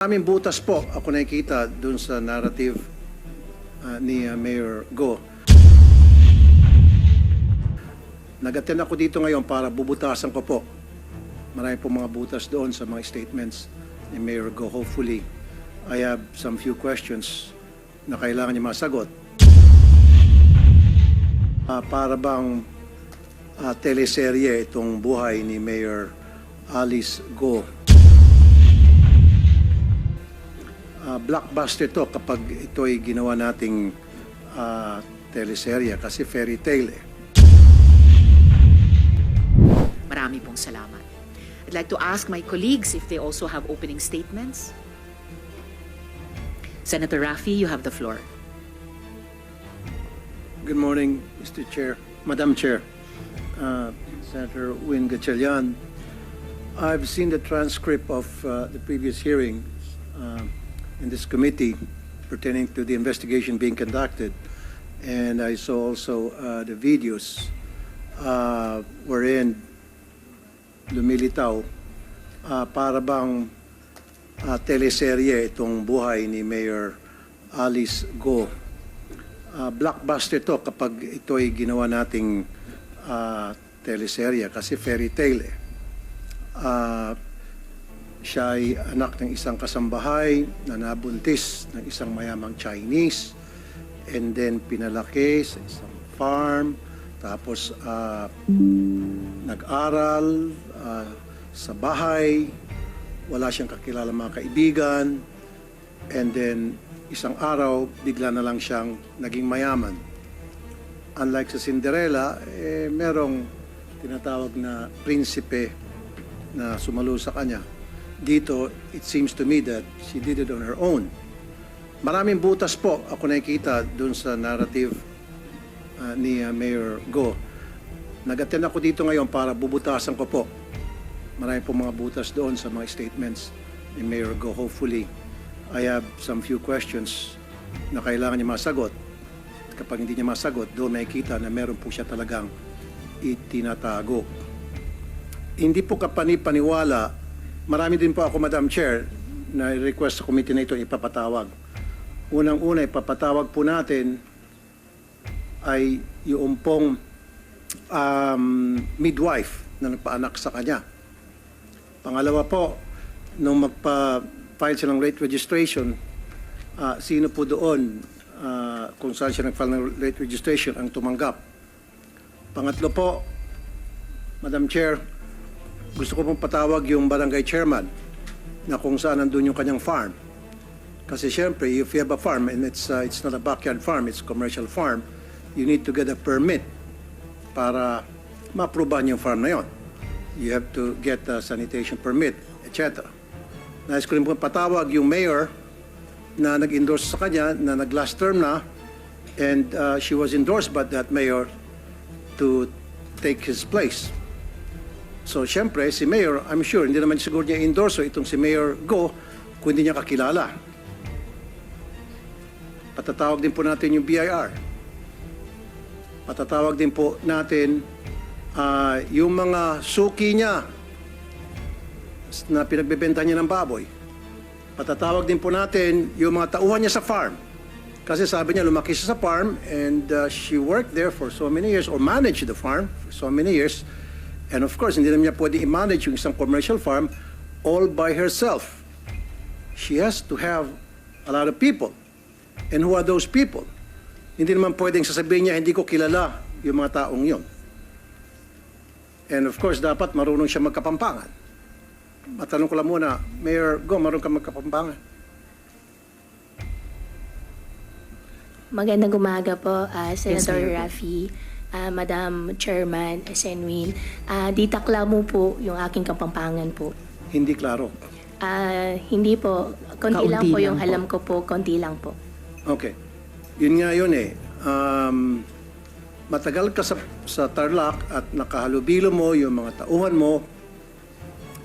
Maraming butas po ako nakikita dun sa narrative ni Mayor GUO. Nag-attend ako dito ngayon para bubutasan ko po. Marami po mga butas doon sa mga statements ni Mayor GUO. Hopefully, I have some few questions na kailangan niya masagot. Para bang teleserye itong buhay ni Mayor Alice GUO. Blockbuster to kapag ito ay ginawa nating teleserye kasi fairy tale eh. Marami pong salamat. I'd like to ask my colleagues if they also have opening statements. Senator Raffy, you have the floor. Good morning, Mr. Chair, Madam Chair, Senator Win Gatchalian. I've seen the transcript of the previous hearing in this committee pertaining to the investigation being conducted, and I saw also the videos wherein lumilitaw para bang teleserye itong buhay ni Mayor Alice GUO. Blockbuster to kapag ito ay ginawa nating teleserye kasi fairy tale eh. Siya ay anak ng isang kasambahay na nabuntis ng isang mayamang Chinese and then pinalaki sa isang farm, tapos nag-aral sa bahay, wala siyang kakilala mga kaibigan, and then isang araw bigla na lang siyang naging mayaman. Unlike sa Cinderella, merong tinatawag na prinsipe na sumalo sa kanya. Dito, it seems to me that she did it on her own. Maraming butas po ako nakikita dun sa narrative ni Mayor GUO. Nag-attend ako dito ngayon para bubutasan ko po. Marami po mga butas doon sa mga statements ni Mayor GUO. Hopefully, I have some few questions na kailangan niya masagot. Kapag hindi niya masagot, doon makikita na meron po siya talagang itinatago. Hindi po kapani-paniwala. Marami din po ako, Madam Chair, na request sa committee na ito ipapatawag. Unang-una, ipapatawag po natin ay yung pong midwife na nagpaanak sa kanya. Pangalawa po, nung magpa-file siya ng rate registration, sino po doon kung saan siya nag-file ng rate registration ang tumanggap. Pangatlo po, Madam Chair, gusto ko pong patawag yung barangay chairman na kung saan nandun yung kanyang farm. Kasi syempre, if you have a farm and it's not a backyard farm, it's a commercial farm, you need to get a permit para ma-aprobahan yung farm na yon. You have to get a sanitation permit, etc. Nais ko rin pong patawag yung mayor na nag-endorse sa kanya na nag-last term na, and she was endorsed by that mayor to take his place. So, syempre, si Mayor, I'm sure, hindi naman siguro niya endorso itong si Mayor GUO kung hindi niya kakilala. Patatawag din po natin yung BIR. Patatawag din po natin yung mga suki niya na pinagbebenta niya ng baboy. Patatawag din po natin yung mga tauhan niya sa farm. Kasi sabi niya, lumaki siya sa farm and she worked there for so many years or managed the farm for so many years. And of course, hindi naman niya pwede i-manage yung isang commercial farm all by herself. She has to have a lot of people. And who are those people? Hindi naman pwedeng sasabihin niya, hindi ko kilala yung mga taong yon. And of course, dapat marunong siya magkapampangan. Matanong ko lang muna, Mayor GUO, marunong ka magkapampangan? Magandang umaga po, Senator Raffy. Madam Chairman, Senwin, di takla mo po yung aking kapampangan po. Hindi klaro. Hindi po. Konti Kaunti lang po lang yung po. alam ko po. Konti lang po. Okay. Yun nga yun eh. Matagal ka sa Tarlac at nakahalubilo mo yung mga tauhan mo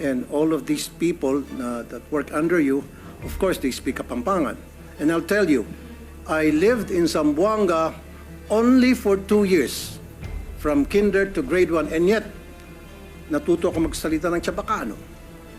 and all of these people that work under you, of course, they speak Kapampangan. And I'll tell you, I lived in Zamboanga only for 2 years, from kinder to grade 1, and yet, natuto ako magsalita ng Chabacano.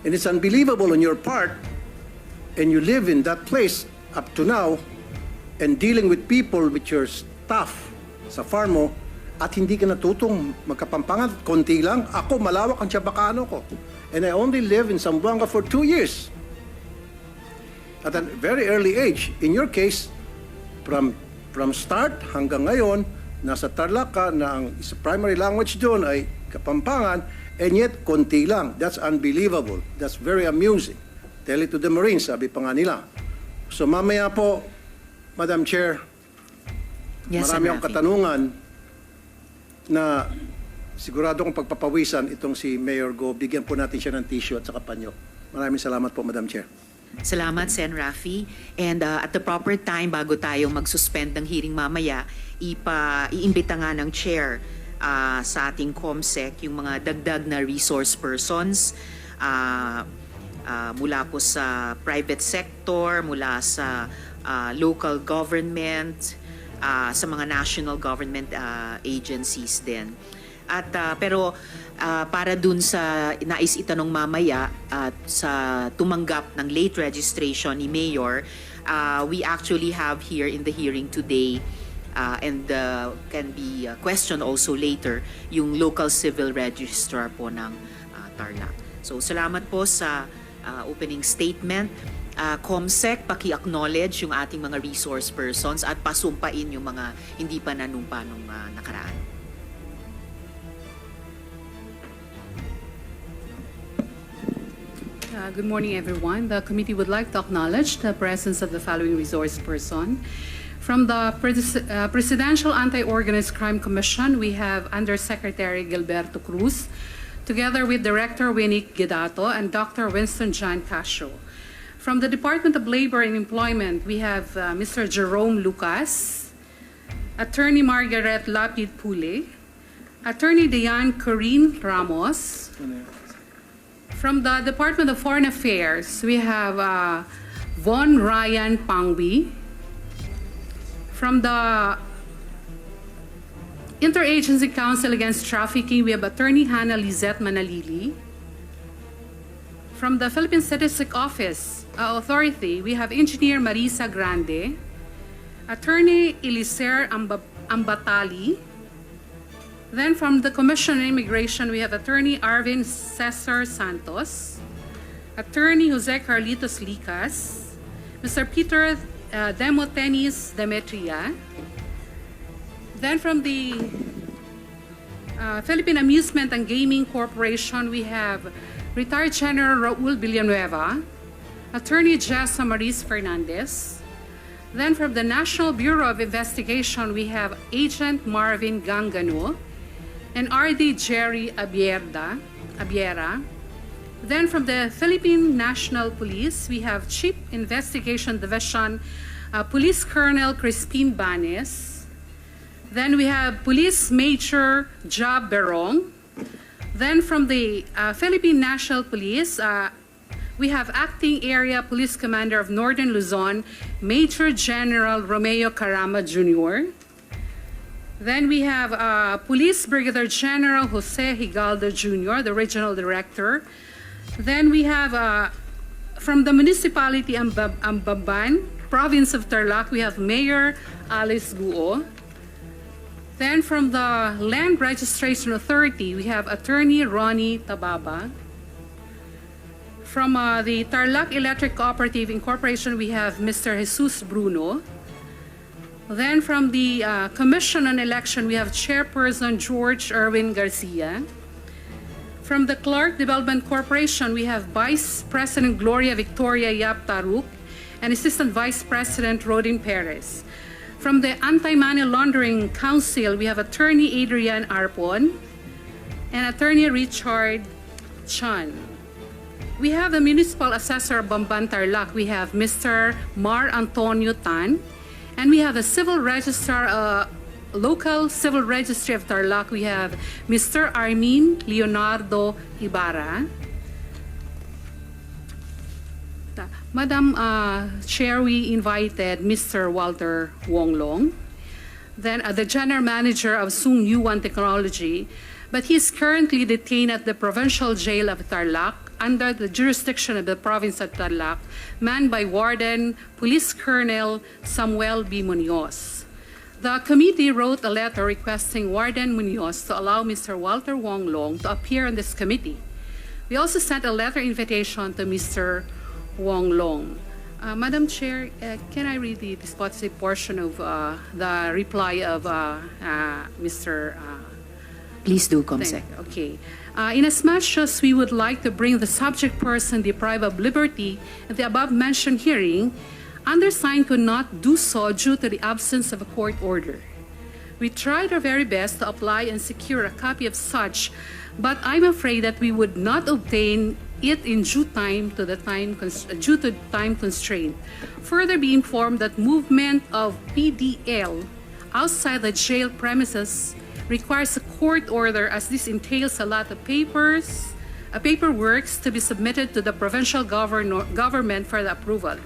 And it's unbelievable on your part and you live in that place up to now, and dealing with people, with your staff sa farm mo, at hindi ka natutong magkapampangan, konti lang, ako malawak ang Chabacano ko. And I only live in Zamboanga for 2 years. At a very early age. In your case, from start hanggang ngayon, nasa Tarlac ka na ang primary language doon ay Kapampangan, and yet konti lang. That's unbelievable. That's very amusing. Tell it to the Marines, sabi pa nga nila. So mamaya po, Madam Chair, Yes, marami Sen. akong Rafi. katanungan na sigurado kong pagpapawisan itong si Mayor Go. Bigyan po natin siya ng tissue at saka panyo. Maraming salamat po, Madam Chair. Salamat, Sen. Rafi. And at the proper time, bago tayo mag-suspend ng hearing mamaya, iimbita nga ng chair sa ating COMSEC yung mga dagdag na resource persons mula po sa private sector, mula sa local government, sa mga national government agencies din. At pero para dun sa nais itanong mamaya at sa tumanggap ng late registration ni Mayor, we actually have here in the hearing today and can be questioned also later yung local civil registrar po ng Tarlac. So salamat po sa opening statement. COMSEC, paki-acknowledge yung ating mga resource persons at pasumpain yung mga hindi pa nanumpa nung nakaraan. Good morning, everyone. The committee would like to acknowledge the presence of the following resource person. From the Presidential Anti-Organized Crime Commission, we have Undersecretary Gilberto Cruz, together with Director Winnie Guedato and Dr. Winston John Casio. From the Department of Labor and Employment, we have Mr. Jerome Lucas, Attorney Margaret Lapid Pule, Attorney Diane Corinne Ramos. From the Department of Foreign Affairs, we have Von Ryan Pangwi. From the Interagency Council Against Trafficking, we have Attorney Hannah Lizette Manalili. From the Philippine Statistic Office Authority, we have Engineer Marisa Grande, Attorney Eliser Ambatali. Then from the Commission on Immigration, we have Attorney Arvin Cesar Santos, Attorney Jose Carlitos Licas, Mr. Peter Demotenis Demetria. Then from the Philippine Amusement and Gaming Corporation, we have Retired General Raul Villanueva, Attorney Jessa Maris Fernandez. Then from the National Bureau of Investigation, we have Agent Marvin Gangano and RD Jerry Abiera. Then from the Philippine National Police, we have Chief Investigation Division Police Colonel Crispin Banes. Then we have Police Major Job Berong. Then from the Philippine National Police, we have Acting Area Police Commander of Northern Luzon, Major General Romeo Carama Jr. Then we have Police Brigadier General Jose Higaldo Jr., the Regional Director. Then we have from the Municipality Ambaban, Province of Tarlac, we have Mayor Alice GUO. Then from the Land Registration Authority, we have Attorney Ronnie Tababa. From the Tarlac Electric Cooperative Incorporation, we have Mr. Jesus Bruno. Then from the Commission on Election, we have Chairperson George Erwin Garcia. From the Clark Development Corporation, we have Vice President Gloria Victoria Yap Taruk and Assistant Vice President Rodin Perez. From the Anti-Money Laundering Council, we have Attorney Adrian Arpon and Attorney Richard Chan. We have the Municipal Assessor of Bamban Tarlac. We have Mr. Mar Antonio Tan. And we have the Civil Registrar, Local Civil Registry of Tarlac. We have Mr. Armin Leonardo Ibarra. Madam Chair, we invited Mr. Walter Wonglong, then the General Manager of Sung Yuan Technology, but he is currently detained at the Provincial Jail of Tarlac under the jurisdiction of the province of Tarlac, manned by Warden Police Colonel Samuel B. Munoz. The committee wrote a letter requesting Warden Munoz to allow Mr. Walter Wong Long to appear on this committee. We also sent a letter invitation to Mr. Wong Long. Madam Chair, can I read the dispositive portion of the reply of Mr. Please do, Comsec. Okay. Inasmuch as we would like to bring the subject person deprived of liberty in the above-mentioned hearing, undersigned could not do so due to the absence of a court order. We tried our very best to apply and secure a copy of such, but I'm afraid that we would not obtain it in due time due to time constraint. Further, be informed that movement of PDL outside the jail premises requires a court order, as this entails a lot of paperwork to be submitted to the provincial government for the approval.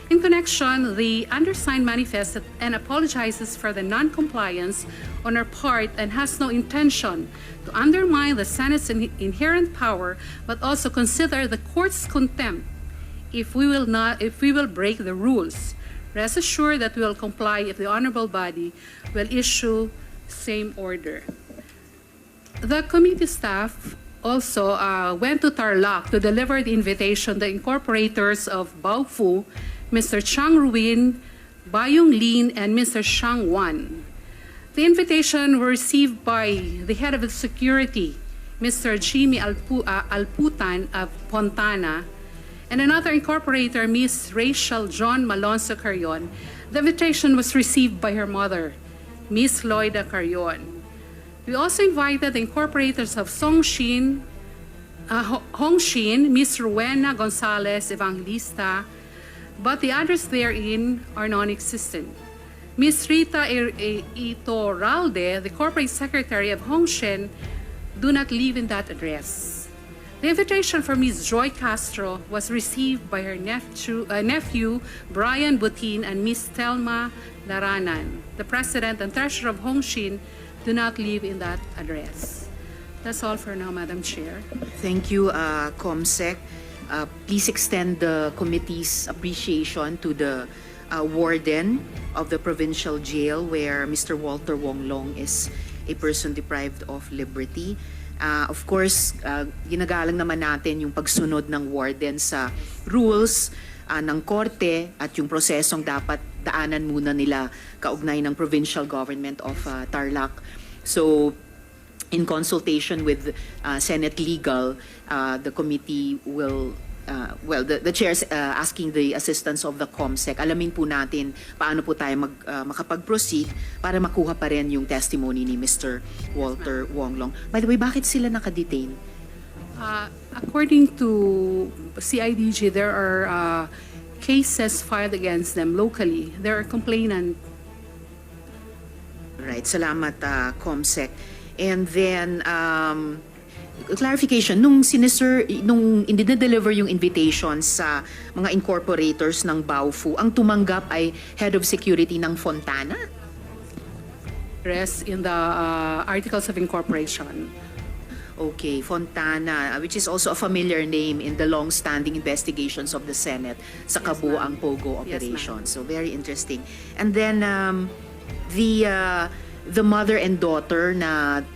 In connection, the undersigned manifested and apologizes for the non-compliance on our part and has no intention to undermine the Senate's inherent power, but also consider the court's contempt if we will break the rules. Rest assured that we will comply if the honorable body will issue same order. The committee staff also went to Tarlac to deliver the invitation to the incorporators of Baofu, Mr. Chang Ruin, Bayong Lin, and Mr. Shang Wan. The invitation were received by the head of the security, Mr. Jimmy Alputan of Fontana, and another incorporator, Miss Rachel John Malonzo Carrion. The invitation was received by her mother, Miss Loida Carrion. We also invited the incorporators of Hongshin, Miss Rowena Gonzalez Evangelista, but the others therein are non-existent. Ms. Rita Itorralde, the corporate secretary of Hongshin, do not live in that address. The invitation for Ms. Joy Castro was received by her nephew Brian Butin and Ms. Telma Laranan. The president and treasurer of Hongshin do not live in that address. That's all for now, Madam Chair. Thank you, Comsec. Please extend the committee's appreciation to the warden of the provincial jail where Mr. Walter Wong Long is a person deprived of liberty. Of course, ginagalang naman natin yung pagsunod ng warden sa rules ng korte at yung prosesong dapat daanan muna nila kaugnay ng provincial government of Tarlac. So, in consultation with Senate Legal, the committee will, the chair's asking the assistance of the COMSEC. Alamin po natin paano po tayo makapag-proceed para makuha pa rin yung testimony ni Mr. Walter Wong Long. By the way, bakit sila nakadetain? According to CIDG, there are cases filed against them locally. There are complainants. Right, salamat COMSEC. And then, clarification, nung i-deliver yung invitation sa mga incorporators ng Baofu, ang tumanggap ay Head of Security ng Fontana? Rest in the Articles of Incorporation. Okay, Fontana, which is also a familiar name in the long-standing investigations of the Senate sa kabuoang POGO operation. Yes, so very interesting. And then, the mother and daughter na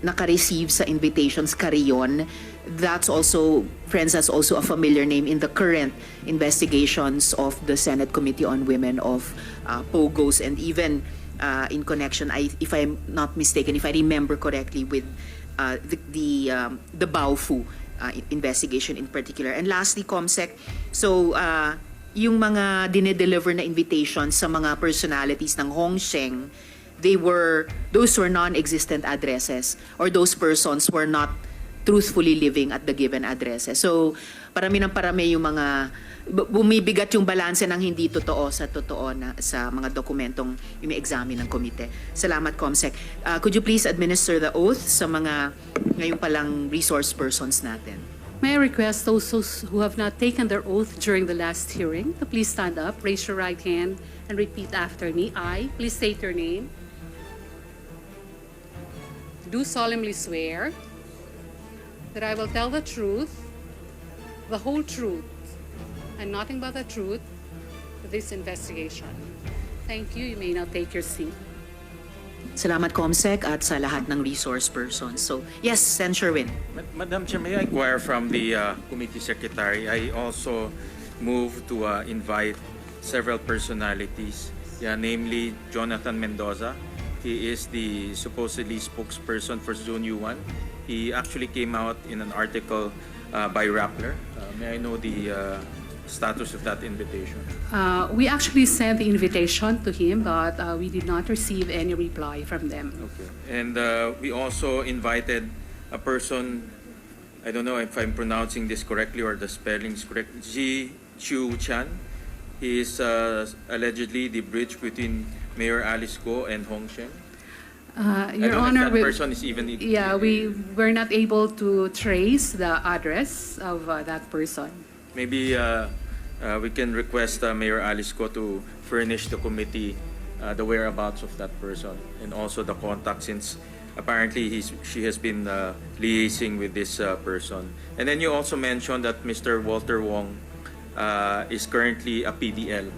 naka-receive sa invitations, Carrion, that's also a familiar name in the current investigations of the Senate Committee on Women of POGOs, and even in connection, if I'm not mistaken, if I remember correctly, with the Baofu investigation in particular. And lastly, COMSEC, so yung mga dinedeliver na invitations sa mga personalities ng Hongsheng, those were non-existent addresses, or those persons were not truthfully living at the given addresses. So, parami yung mga bumibigat yung balanse ng hindi totoo sa totoo na sa mga dokumentong imi-examine ng komite. Salamat, COMSEC. Could you please administer the oath sa mga ngayon palang resource persons natin? May I request those who have not taken their oath during the last hearing to please stand up, raise your right hand, and repeat after me. I, please state your name. Do solemnly swear that I will tell the truth, the whole truth and nothing but the truth to this investigation. Thank you. You may now take your seat. Salamat, Comsec, at sa lahat ng resource persons. So, yes, Sen. Sherwin. Madam Chair, may I inquire from the committee secretary? I also move to invite several personalities, namely Jonathan Mendoza. He is the supposedly spokesperson for Zone U1. He actually came out in an article by Rappler. May I know the status of that invitation? We actually sent the invitation to him, but we did not receive any reply from them. Okay. And we also invited a person, I don't know if I'm pronouncing this correctly or the spelling is correct, Ji Chu Chan. He is allegedly the bridge between Mayor Alice Go and Hong Sheng. I Your don't Honor, know if that person is even... we were not able to trace the address of that person. Maybe we can request Mayor Alice Go to furnish the committee the whereabouts of that person and also the contact, since apparently she has been liaising with this person. And then you also mentioned that Mr. Walter Wong is currently a PDL.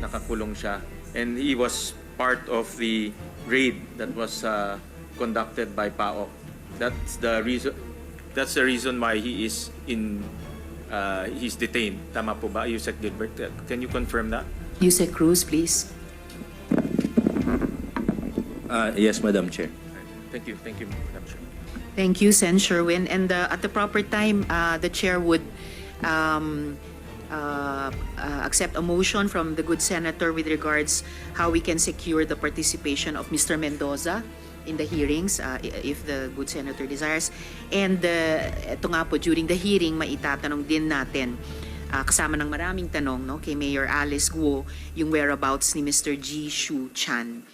Nakakulong siya. And he was part of the raid that was conducted by PAOK. That's the reason why he is he's detained. Tama po ba, Yusek Gilbert? Can you confirm that? Yusek Cruz, please. Yes, Madam Chair. Thank you, Madam Chair. Thank you, Sen. Sherwin. And at the proper time, the chair would accept a motion from the good senator with regards how we can secure the participation of Mr. Mendoza in the hearings, if the good senator desires. And ito nga po, during the hearing, maitatanong din natin, kasama ng maraming tanong, no, kay Mayor Alice Guo, yung whereabouts ni Mr. Ji Shu Chan.